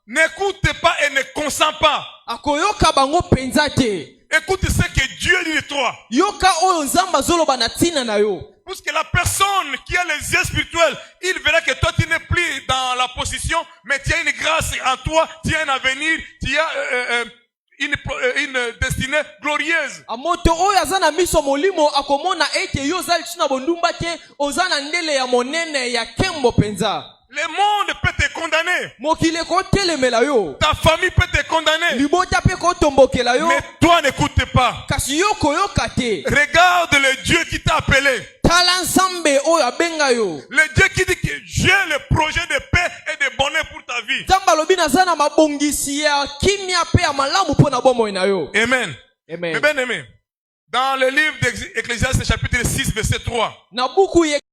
N'écoute pas et ne consent pas. Écoute ce que Dieu dit de toi. Puisque la personne qui a les yeux spirituels, il verra que toi tu n'es plus dans la position, mais tu as une grâce en toi, tu as un avenir, tu as une destinée glorieuse. Le monde peut te condamner. Ta famille peut te condamner. Mais toi n'écoute pas. Regarde le Dieu qui t'a appelé. Le Dieu qui dit que j'ai le projet de paix et de bonheur pour ta vie. Amen. Mes bien-aimés, dans le livre d'Ecclésiaste chapitre 6 verset 3.